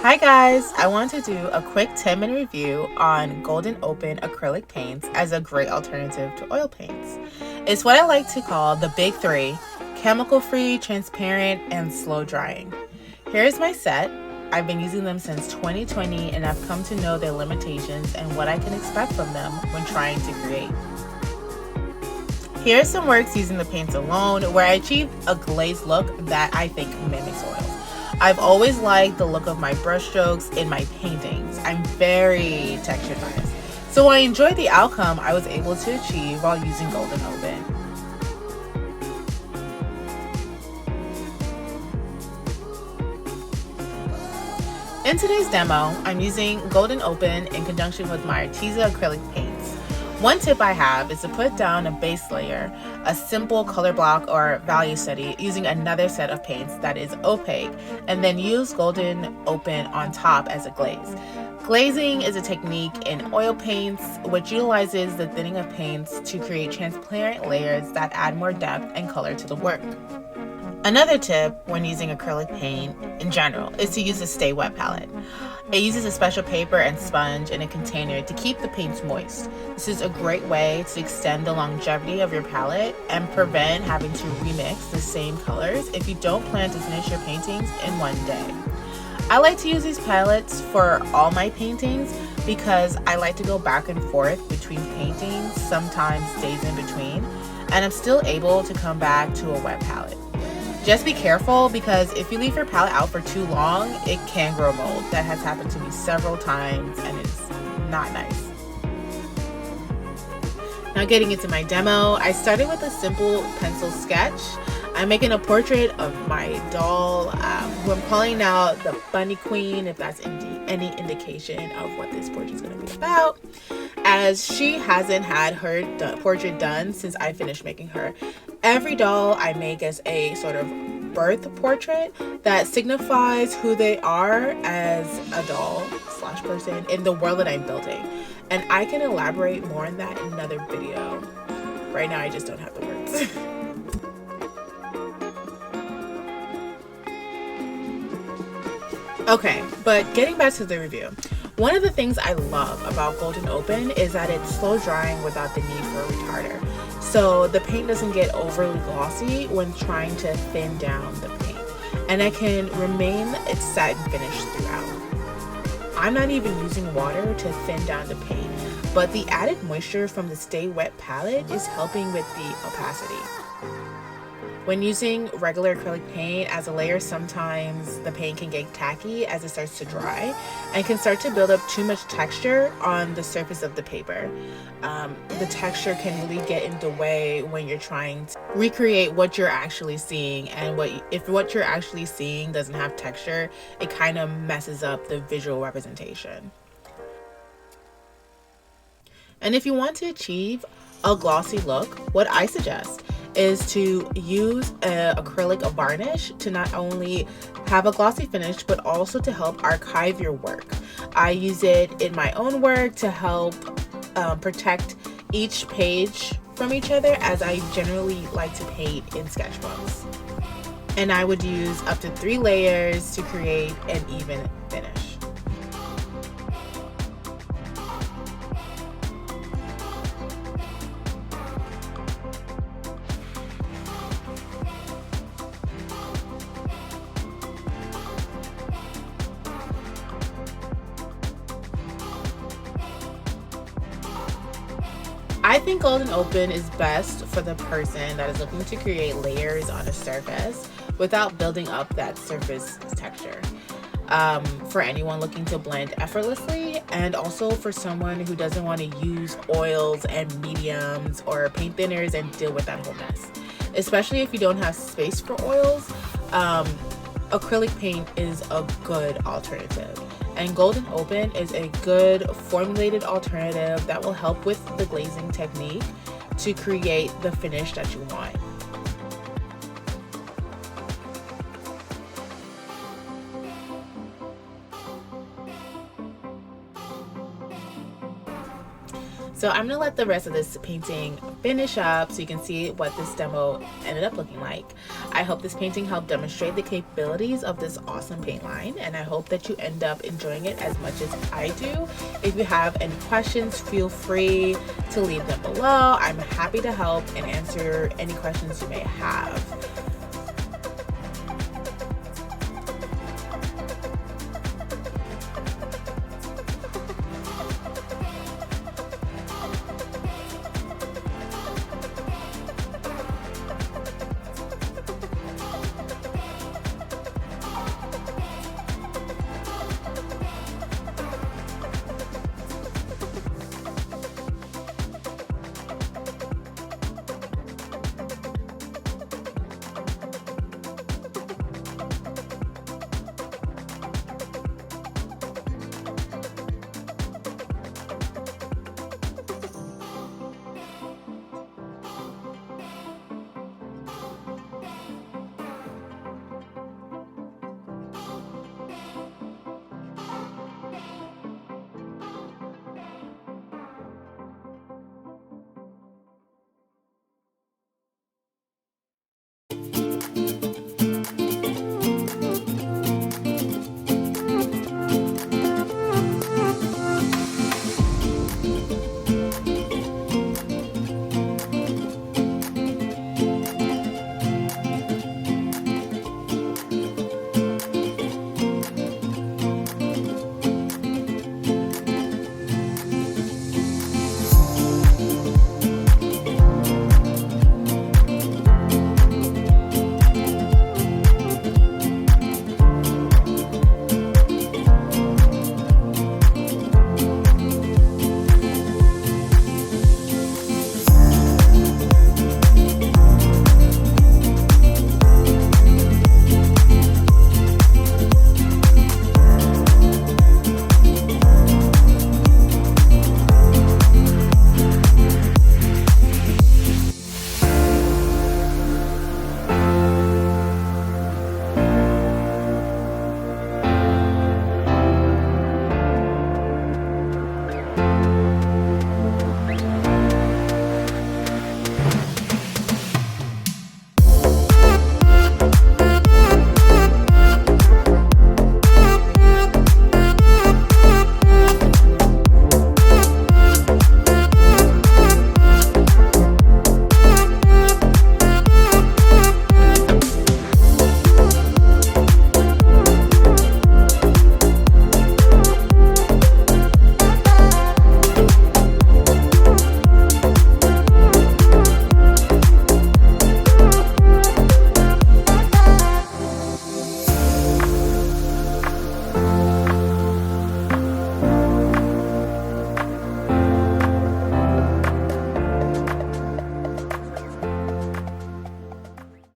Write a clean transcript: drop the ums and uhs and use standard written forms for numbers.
Hi guys, I want to do a quick 10-minute review on Golden Open Acrylic paints as a great alternative to oil paints. It's what I like to call the big three: chemical-free, transparent, and slow drying. Here's my set. I've been using them since 2020 and I've come to know their limitations and what I can expect from them when trying to create. Here's some works using the paints alone where I achieved a glazed look that I think mimics oils. I've always liked the look of my brushstrokes in my paintings. I'm very texture biased, so I enjoyed the outcome I was able to achieve while using Golden Open. In today's demo, I'm using Golden Open in conjunction with my Arteza acrylic paints. One tip I have is to put down a base layer, a simple color block or value study using another set of paints that is opaque, and then use Golden Open on top as a glaze. Glazing is a technique in oil paints which utilizes the thinning of paints to create transparent layers that add more depth and color to the work. Another tip when using acrylic paint in general is to use a stay wet palette. It uses a special paper and sponge in a container to keep the paints moist. This is a great way to extend the longevity of your palette and prevent having to remix the same colors if you don't plan to finish your paintings in one day. I like to use these palettes for all my paintings because I like to go back and forth between paintings, sometimes days in between, and I'm still able to come back to a wet palette. Just be careful because if you leave your palette out for too long, it can grow mold. That has happened to me several times and it's not nice. Now getting into my demo, I started with a simple pencil sketch. I'm making a portrait of my doll, who I'm calling now the Bunny Queen, if that's any indication of what this portrait is going to be about, as she hasn't had her portrait done since I finished making her. Every doll I make as a sort of birth portrait that signifies who they are as a doll / person in the world that I'm building. And I can elaborate more on that in another video. Right now I just don't have the words. Okay, but getting back to the review. One of the things I love about Golden Open is that it's slow drying without the need for a retarder. So the paint doesn't get overly glossy when trying to thin down the paint, and it can remain its satin finish throughout. I'm not even using water to thin down the paint, but the added moisture from the Stay Wet palette is helping with the opacity. When using regular acrylic paint as a layer, sometimes the paint can get tacky as it starts to dry and can start to build up too much texture on the surface of the paper. The texture can really get in the way when you're trying to recreate what you're actually seeing, and if what you're actually seeing doesn't have texture, it kind of messes up the visual representation. And if you want to achieve a glossy look, what I suggest is to use an acrylic varnish to not only have a glossy finish but also to help archive your work. I use it in my own work to help protect each page from each other, as I generally like to paint in sketchbooks. And I would use up to 3 layers to create an even finish. I think Golden Open is best for the person that is looking to create layers on a surface without building up that surface texture. For anyone looking to blend effortlessly, and also for someone who doesn't want to use oils and mediums or paint thinners and deal with that whole mess. Especially if you don't have space for oils, acrylic paint is a good alternative. And Golden Open is a good formulated alternative that will help with the glazing technique to create the finish that you want. So I'm gonna let the rest of this painting finish up so you can see what this demo ended up looking like. I hope this painting helped demonstrate the capabilities of this awesome paint line, and I hope that you end up enjoying it as much as I do. If you have any questions, feel free to leave them below. I'm happy to help and answer any questions you may have.